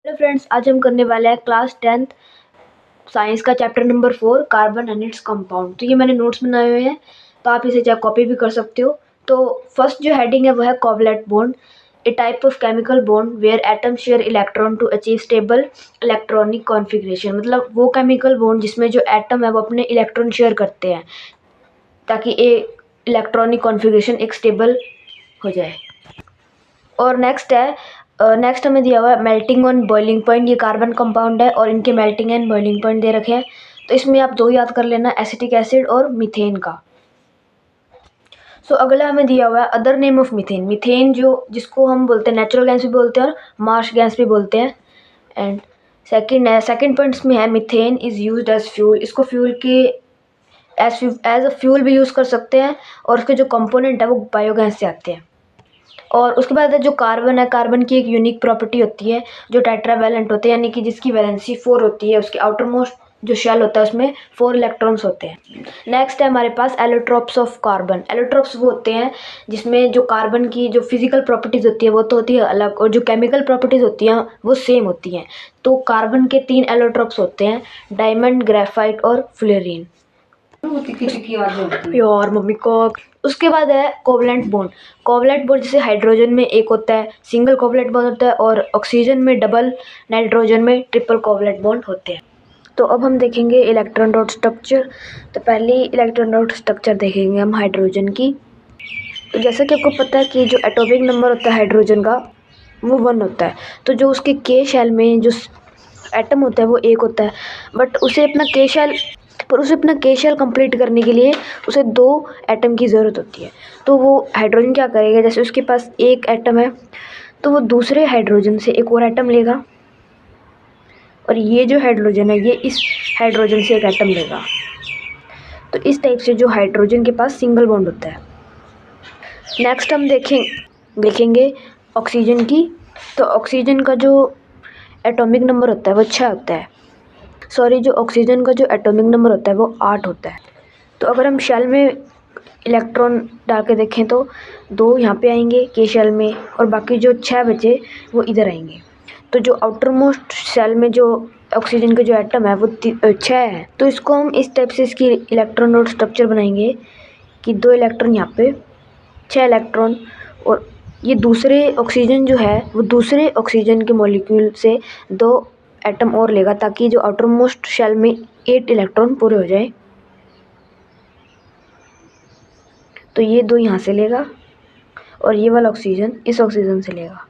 Hello friends, आज हम करने वाले हैं क्लास 10th साइंस का chapter number 4 carbon and its compound. तो ये मैंने नोट्स बनाए हुए हैं, तो आप इसे चाहे कॉपी भी कर सकते हो। तो फर्स्ट जो हेडिंग है वो है covalent bond, a type of chemical bond where atom share electron to achieve stable electronic configuration. मतलब वो केमिकल बॉन्ड जिसमें जो एटम है वो अपने इलेक्ट्रॉन शेयर करते हैं ताकि इलेक्ट्रॉनिक कॉन्फ़िगरेशन एक स्टेबल हो जाए। और नेक्स्ट हमें दिया हुआ है मेल्टिंग ऑन बॉइलिंग पॉइंट। ये कार्बन कंपाउंड है और इनके मेल्टिंग एंड बॉइलिंग पॉइंट दे रखे हैं। तो इसमें आप दो याद कर लेना, एसिटिक एसिड और मीथेन का। सो अगला हमें दिया हुआ है other name of methane. Methane जिसको हम बोलते हैं नेचुरल गैस भी बोलते हैं और मार्श गैस भी बोलते हैं। एंड सेकंड पॉइंट्स में है methane is used as fuel. इसको फ्यूल के एज अ फ्यूल भी यूज़ कर सकते हैं और उसके जो कंपोनेंट है वो बायोगैस से आते हैं। और उसके बाद जो कार्बन है, कार्बन की एक यूनिक प्रॉपर्टी होती है जो टेट्रावैलेंट होते हैं, यानी कि जिसकी वैलेंसी 4 होती है। उसके आउटर मोस्ट जो शेल होता है उसमें 4 इलेक्ट्रॉन्स होते हैं। नेक्स्ट है हमारे पास एलोट्रोप्स ऑफ कार्बन। एलोट्रोप्स वो होते हैं जिसमें जो कार्बन की जो फिजिकल प्रॉपर्टीज़ होती है वो तो होती है अलग, और जो केमिकल प्रॉपर्टीज़ होती हैं वो सेम होती हैं। तो कार्बन के 3 एलोट्रोप्स होते हैं, डायमंड, ग्रेफाइट और फ्लोरीन। यार मम्मी को। उसके बाद है कोवलेंट बॉन्ड। कोवलेंट बॉन्ड जैसे हाइड्रोजन में एक होता है सिंगल कोवलेंट बॉन्ड होता है, और ऑक्सीजन में डबल, नाइट्रोजन में ट्रिपल कोवलेंट बॉन्ड होते हैं। तो अब हम देखेंगे इलेक्ट्रॉन डॉट स्ट्रक्चर। तो पहले इलेक्ट्रॉन डॉट स्ट्रक्चर देखेंगे हम हाइड्रोजन की। तो जैसा कि आपको पता है कि जो एटॉमिक नंबर होता है हाइड्रोजन का वो 1 होता है। तो जो उसके के शेल में जो एटम होता है वो 1 होता है, बट उसे अपना के शेल कंप्लीट करने के लिए उसे 2 एटम की ज़रूरत होती है। तो वो हाइड्रोजन क्या करेगा, जैसे उसके पास एक एटम है तो वो दूसरे हाइड्रोजन से एक और एटम लेगा, और ये जो हाइड्रोजन है ये इस हाइड्रोजन से एक एटम लेगा। तो इस टाइप से जो हाइड्रोजन के पास सिंगल बॉन्ड होता है। नेक्स्ट हम देखेंगे ऑक्सीजन की। तो ऑक्सीजन का जो एटॉमिक नंबर होता है वो 6 होता है। जो ऑक्सीजन का जो एटॉमिक नंबर होता है वो 8 होता है। तो अगर हम शेल में इलेक्ट्रॉन डाल के देखें तो 2 यहाँ पे आएंगे के शेल में, और बाकी जो 6 बचे वो इधर आएंगे। तो जो आउटर मोस्ट शेल में जो ऑक्सीजन का जो एटम है वो 6 है। तो इसको हम इस टाइप से इसकी इलेक्ट्रॉन और स्ट्रक्चर बनाएंगे कि 2 इलेक्ट्रॉन यहाँ पे, 6 इलेक्ट्रॉन, और ये दूसरे ऑक्सीजन जो है वो दूसरे ऑक्सीजन के मॉलिक्यूल से 2 एटम और लेगा, ताकि जो आउटर मोस्ट शेल में 8 इलेक्ट्रॉन पूरे हो जाए। तो ये 2 यहाँ से लेगा और ये वाला ऑक्सीजन इस ऑक्सीजन से लेगा।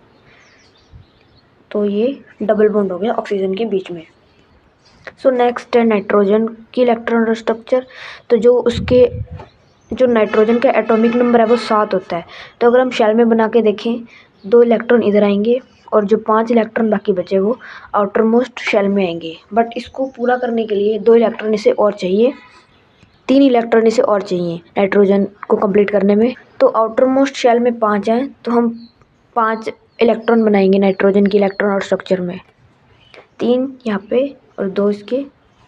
तो ये डबल बॉन्ड हो गया ऑक्सीजन के बीच में। नेक्स्ट है नाइट्रोजन की इलेक्ट्रॉन स्ट्रक्चर। तो जो नाइट्रोजन का एटॉमिक नंबर है वो 7 होता है। तो अगर हम शेल में बना के देखें 2 इलेक्ट्रॉन इधर आएंगे और जो 5 इलेक्ट्रॉन बाकी बचे वो आउटर मोस्ट शेल में आएंगे। बट इसको पूरा करने के लिए 2 इलेक्ट्रॉन इसे और चाहिए, 3 इलेक्ट्रॉन इसे और चाहिए नाइट्रोजन को कंप्लीट करने में। तो आउटर मोस्ट शेल में 5 हैं, तो हम 5 इलेक्ट्रॉन बनाएंगे नाइट्रोजन की इलेक्ट्रॉन और स्ट्रक्चर में, 3 यहाँ पे और 2 इसके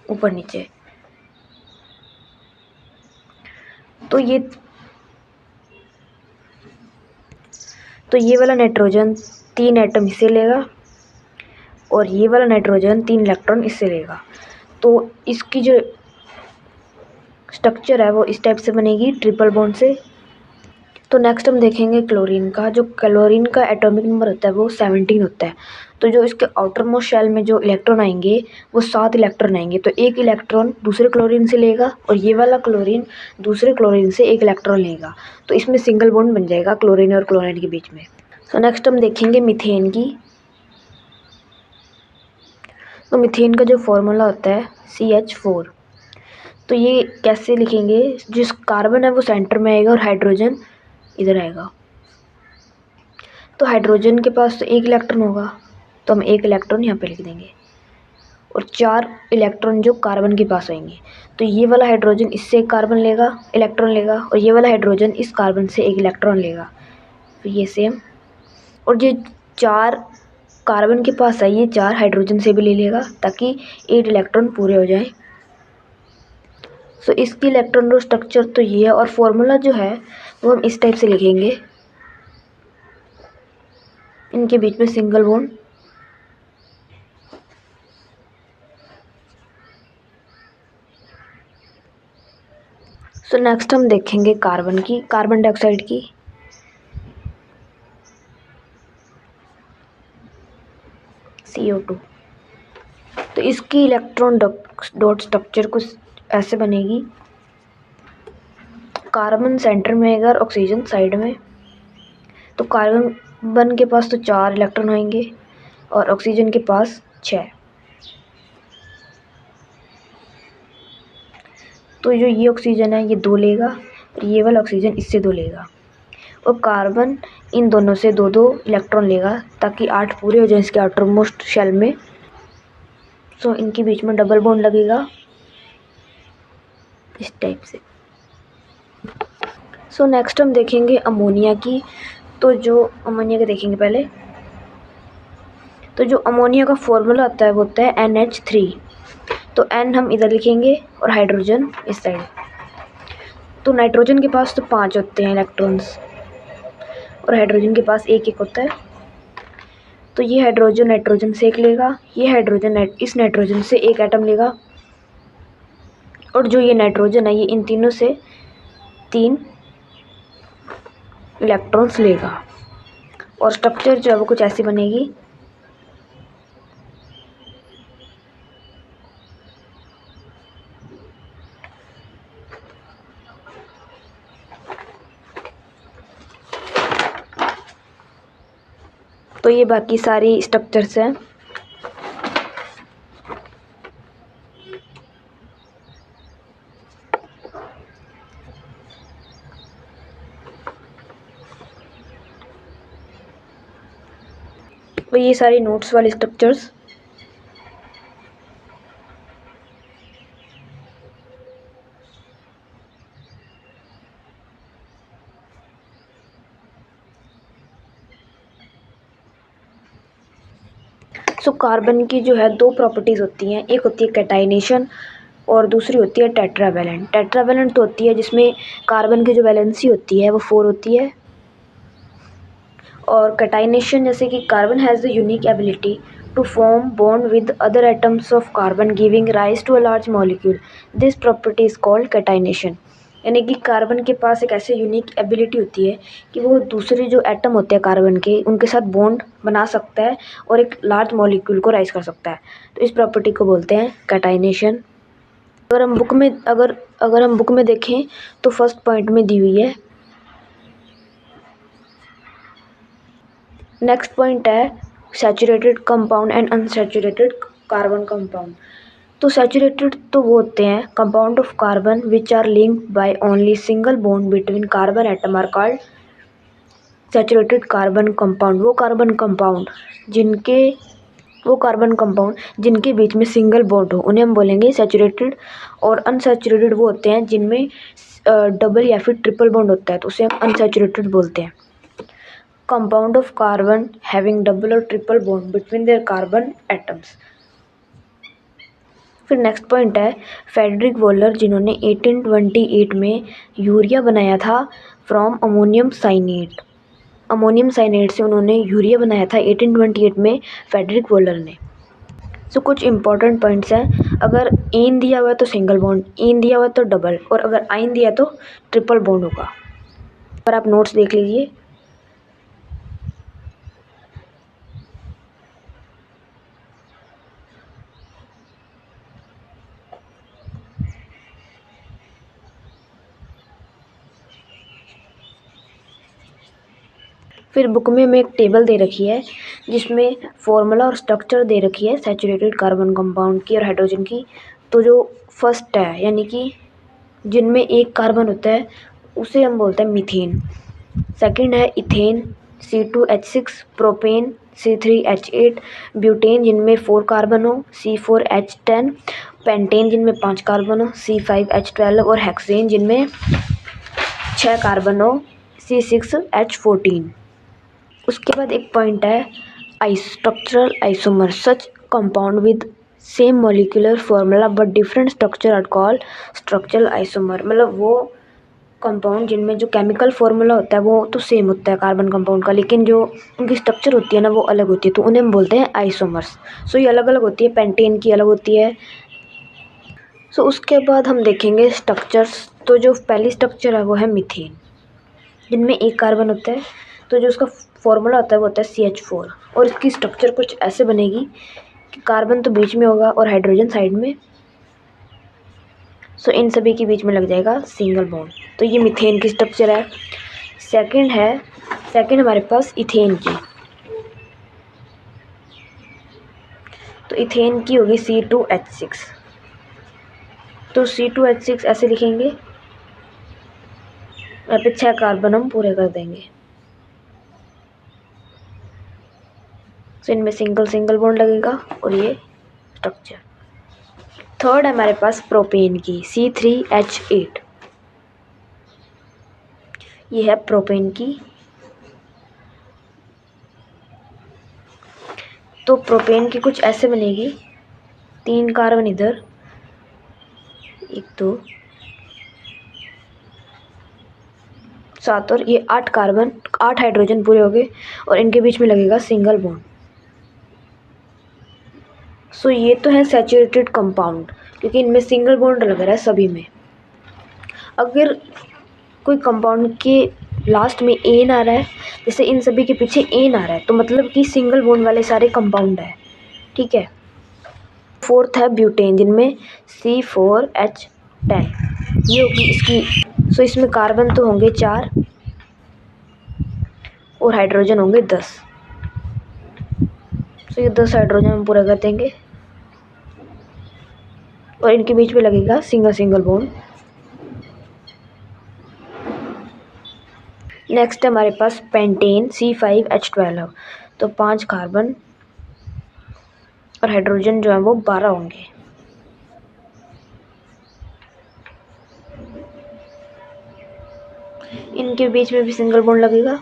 ऊपर नीचे। तो ये वाला नाइट्रोजन 3 एटम इससे लेगा और ये वाला नाइट्रोजन 3 इलेक्ट्रॉन इससे लेगा। तो इसकी जो स्ट्रक्चर है वो इस टाइप से बनेगी ट्रिपल बॉन्ड से। तो नेक्स्ट हम देखेंगे क्लोरीन का। जो क्लोरीन का एटॉमिक नंबर होता है वो 17 होता है। तो जो इसके आउटर मोस्ट शेल में जो इलेक्ट्रॉन आएंगे वो 7 इलेक्ट्रॉन आएंगे। तो एक इलेक्ट्रॉन दूसरे क्लोरीन से लेगा और ये वाला क्लोरीन दूसरे क्लोरीन से एक इलेक्ट्रॉन लेगा। तो इसमें सिंगल बॉन्ड बन जाएगा क्लोरीन और क्लोराइड के बीच में। नेक्स्ट हम देखेंगे मीथेन की। तो मीथेन का जो फॉर्मूला होता है CH4। तो ये कैसे लिखेंगे, जिस कार्बन है वो सेंटर में आएगा और हाइड्रोजन इधर आएगा। तो हाइड्रोजन के पास तो एक इलेक्ट्रॉन होगा, तो हम एक इलेक्ट्रॉन यहाँ पे लिख देंगे, और 4 इलेक्ट्रॉन जो कार्बन के पास आएंगे। तो ये वाला हाइड्रोजन इससे एक कार्बन लेगा, इलेक्ट्रॉन लेगा, और ये वाला हाइड्रोजन इस कार्बन से एक इलेक्ट्रॉन लेगा। तो ये सेम, और जो 4 कार्बन के पास है ये 4 हाइड्रोजन से भी ले लेगा ताकि 8 इलेक्ट्रॉन पूरे हो जाए। इसकी इलेक्ट्रॉन स्ट्रक्चर तो ये है, और फॉर्मूला जो है वो हम इस टाइप से लिखेंगे, इनके बीच में सिंगल बॉन्ड, सो नेक्स्ट हम देखेंगे कार्बन डाइऑक्साइड की। CO2। तो इसकी इलेक्ट्रॉन डॉट स्ट्रक्चर कुछ ऐसे बनेगी। कार्बन सेंटर में है और ऑक्सीजन साइड में। तो कार्बन के पास तो 4 इलेक्ट्रॉन होंगे और ऑक्सीजन के पास 6। तो जो ये ऑक्सीजन है ये 2 लेगा और ये वाला ऑक्सीजन इससे 2 लेगा और कार्बन इन दोनों से 2-2 इलेक्ट्रॉन लेगा ताकि 8 पूरे हो जाए इसके आउटर मोस्ट शेल में। सो इनके बीच में डबल बॉन्ड लगेगा इस टाइप से। सो नेक्स्ट हम देखेंगे अमोनिया की। तो जो अमोनिया का देखेंगे पहले। तो जो अमोनिया का फॉर्मूला होता है वो होता है NH3। तो N हम इधर लिखेंगे और हाइड्रोजन इस साइड। तो नाइट्रोजन के पास तो 5 होते हैं इलेक्ट्रॉन्स और हाइड्रोजन के पास 1-1 होता है। तो ये हाइड्रोजन नाइट्रोजन से 1 लेगा, ये हाइड्रोजन इस नाइट्रोजन से 1 एटम लेगा और जो ये नाइट्रोजन है ये इन तीनों से 3 इलेक्ट्रॉन्स लेगा और स्ट्रक्चर जो है वो कुछ ऐसी बनेगी। तो ये बाकी सारी स्ट्रक्चर्स हैं। तो ये सारी नोट्स वाली स्ट्रक्चर्स। सो कार्बन की जो है 2 प्रॉपर्टीज़ होती हैं, एक होती है कैटाइनेशन और दूसरी होती है टेट्रावैलेंट। टेट्रावैलेंट तो होती है जिसमें कार्बन की जो वैलेंसी होती है वो 4 होती है और कैटाइनेशन जैसे कि carbon has the unique ability to form bond with other atoms of carbon giving rise to a large molecule. This property is called catenation. यानी कि कार्बन के पास एक ऐसी यूनिक एबिलिटी होती है कि वो दूसरे जो एटम होते हैं कार्बन के उनके साथ बॉन्ड बना सकता है और एक लार्ज मॉलिक्यूल को राइज कर सकता है। तो इस प्रॉपर्टी को बोलते हैं कैटाइनेशन। अगर हम बुक में देखें तो फर्स्ट पॉइंट में दी हुई है। नेक्स्ट पॉइंट है saturated compound and unsaturated carbon compound. तो सैचुरेटेड तो वो होते हैं compound of carbon which are linked by only single bond between carbon atom are called saturated carbon compound. वो कार्बन कंपाउंड जिनके बीच में सिंगल बॉन्ड हो उन्हें हम बोलेंगे सैचुरेटेड। और अनसैचुरेटेड वो होते हैं जिनमें डबल या फिर ट्रिपल बॉन्ड होता है तो उसे हम अनसैचुरेटेड बोलते हैं। Compound of carbon having double और triple bond between their carbon atoms. फिर नेक्स्ट पॉइंट है फ्रेडरिक वोलर जिन्होंने 1828 में यूरिया बनाया था from ammonium cyanate. Ammonium cyanate से उन्होंने यूरिया बनाया था 1828 में फ्रेडरिक वोलर ने। सो कुछ इंपॉर्टेंट पॉइंट्स हैं। अगर ईन दिया हुआ है तो सिंगल बॉन्ड, ईन दिया हुआ है तो डबल और अगर आइन दिया तो ट्रिपल बॉन्ड होगा। पर आप नोट्स देख लीजिए। फिर बुक में हमें एक टेबल दे रखी है जिसमें फॉर्मूला और स्ट्रक्चर दे रखी है सैचुरेटेड कार्बन कंपाउंड की और हाइड्रोजन की। तो जो फर्स्ट है यानी कि जिनमें एक कार्बन होता है उसे हम बोलते हैं मीथेन। सेकंड है ethane C2H6, propane C3H8, butane जिनमें 4 कार्बन हो C4H10, पेंटेन जिनमें 5 कार्बन हो C5H12 और हेक्सेन जिनमें 6 कार्बन हो C6H14। उसके बाद एक पॉइंट है structural isomer. Such compound with same molecular formula but different structure are called structural isomer. मतलब वो कंपाउंड जिनमें जो केमिकल फॉर्मूला होता है वो तो सेम होता है कार्बन कंपाउंड का, लेकिन जो उनकी स्ट्रक्चर होती है ना वो अलग होती है तो उन्हें हम बोलते हैं आइसोमर्स। सो ये अलग अलग होती है, पेंटेन की अलग होती है। सो उसके बाद हम देखेंगे स्ट्रक्चर्स तो जो पहली स्ट्रक्चर है वो है मीथेन, जिनमें एक कार्बन होता है। तो जो उसका फॉर्मूला होता है वो होता है CH4, और इसकी स्ट्रक्चर कुछ ऐसे बनेगी कि कार्बन तो बीच में होगा और हाइड्रोजन साइड में। सो इन सभी के बीच में लग जाएगा सिंगल बॉन्ड। तो ये मीथेन की स्ट्रक्चर है। सेकंड हमारे पास इथेन की। तो इथेन की होगी C2H6। तो C2H6 ऐसे लिखेंगे, यहाँ पे 6 कार्बन हम पूरे कर देंगे। तो इनमें सिंगल बॉन्ड लगेगा और ये स्ट्रक्चर। थर्ड है हमारे पास प्रोपेन की C3H8। ये है प्रोपेन की। तो प्रोपेन की कुछ ऐसे बनेगी, 3 कार्बन इधर, 1 2 7 और ये 8 कार्बन, 8 हाइड्रोजन पूरे हो गए और इनके बीच में लगेगा सिंगल बॉन्ड। सो ये तो है सैचुरेटेड कंपाउंड, क्योंकि इनमें सिंगल बॉन्ड लग रहा है सभी में। अगर कोई कंपाउंड के लास्ट में एन आ रहा है, जैसे इन सभी के पीछे एन आ रहा है, तो मतलब कि सिंगल बॉन्ड वाले सारे कंपाउंड है, ठीक है। फोर्थ है ब्यूटेन, जिनमें C4H10 ये होगी इसकी। सो इसमें कार्बन तो होंगे 4 और हाइड्रोजन होंगे 10। तो ये 10 हाइड्रोजन हम पूरा कर देंगे और इनके बीच में लगेगा सिंगल बॉन्ड। नेक्स्ट है हमारे पास पेंटेन C5H12। तो 5 कार्बन और हाइड्रोजन जो है वो 12 होंगे। इनके बीच में भी सिंगल बॉन्ड लगेगा।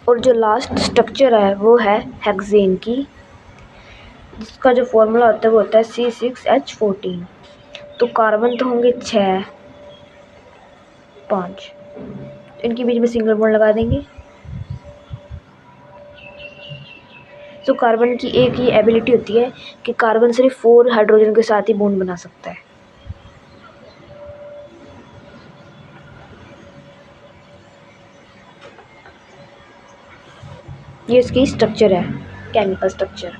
और जो लास्ट स्ट्रक्चर है वो है हेक्सेन की, जिसका जो फॉर्मूला होता है वो होता है C6H14। तो कार्बन तो होंगे 6 5, इनके बीच में सिंगल बॉन्ड लगा देंगे। तो कार्बन की एक ये एबिलिटी होती है कि कार्बन सिर्फ 4 हाइड्रोजन के साथ ही बॉन्ड बना सकता है। ये इसकी स्ट्रक्चर है, केमिकल स्ट्रक्चर।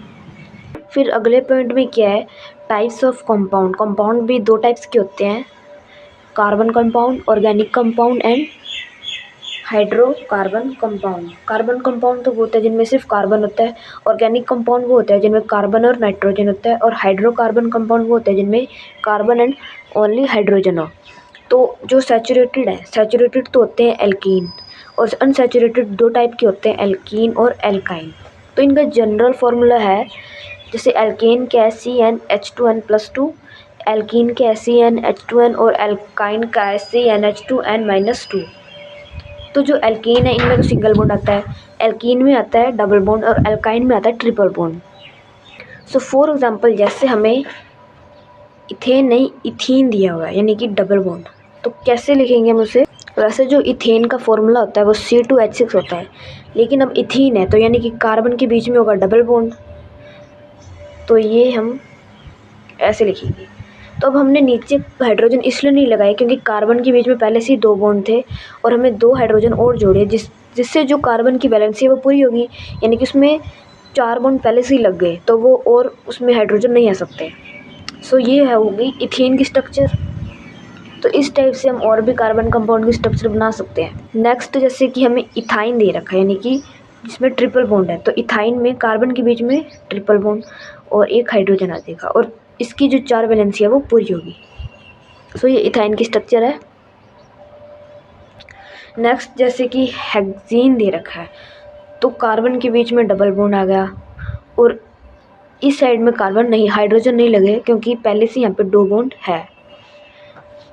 फिर अगले पॉइंट में क्या है, टाइप्स ऑफ कंपाउंड। कंपाउंड भी 2 टाइप्स के होते हैं, carbon compound, organic compound and hydrocarbon compound. Carbon compound तो वो होता है जिनमें सिर्फ कार्बन होता है, ऑर्गेनिक कंपाउंड वो होता है जिनमें कार्बन और नाइट्रोजन होता है, और हाइड्रोकार्बन कंपाउंड वो होता है जिनमें कार्बन एंड ओनली हाइड्रोजन हो। तो जो सैचुरेटेड है, सैचुरेटेड तो होते हैं एल्कीन, और अनसैचुरेटेड 2 टाइप के होते हैं, एल्कीन और एल्काइन। तो इनका जनरल फार्मूला है, जैसे एल्केन का है CnH2n+2, एल्कीन का है CnH2n और एल्काइन का है CnH2n-2। तो जो एल्केन है इनमें तो सिंगल बॉन्ड आता है, एल्कीन में आता है डबल बॉन्ड और एल्काइन में आता है triple bond. So for example, जैसे हमें इथेन नहीं इथीन दिया हुआ है, यानी कि डबल बॉन्ड, तो कैसे लिखेंगे हम उसे। वैसे जो इथेन का फॉर्मूला होता है वो C2H6 होता है, लेकिन अब इथीन है तो यानी कि कार्बन के बीच में होगा डबल बॉन्ड, तो ये हम ऐसे लिखेंगे। तो अब हमने नीचे हाइड्रोजन इसलिए नहीं लगाए क्योंकि कार्बन के बीच में पहले से ही 2 बॉन्ड थे और हमें 2 हाइड्रोजन और जोड़े, जिससे जो कार्बन की वैलेंसी है वो पूरी होगी, यानी कि उसमें 4 बॉन्ड पहले से ही लग गए, तो वो और उसमें हाइड्रोजन नहीं आ सकते। सो ये है होगी इथेन की स्ट्रक्चर। तो इस टाइप से हम और भी कार्बन कंपाउंड की स्ट्रक्चर बना सकते हैं। नेक्स्ट, जैसे कि हमें इथाइन दे रखा है, यानी कि जिसमें ट्रिपल बॉन्ड है, तो इथाइन में कार्बन के बीच में ट्रिपल बॉन्ड और 1 हाइड्रोजन आ जाएगा और इसकी जो 4 वैलेंसी है वो पूरी होगी। सो ये इथाइन की स्ट्रक्चर है। नेक्स्ट, जैसे कि हेक्सेन दे रखा है, तो कार्बन के बीच में डबल बॉन्ड आ गया और इस साइड में कार्बन नहीं, हाइड्रोजन नहीं लगे क्योंकि पहले से यहाँ पे 2 बॉन्ड है।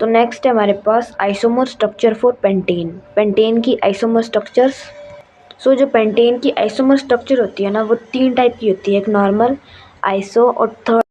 तो नेक्स्ट है हमारे पास isomer structure for pentane, pentane की आइसोमर स्ट्रक्चर्स। सो जो पेंटेन की आइसोमर स्ट्रक्चर होती है ना, वो 3 टाइप की होती है, एक नॉर्मल, आइसो और थर्ड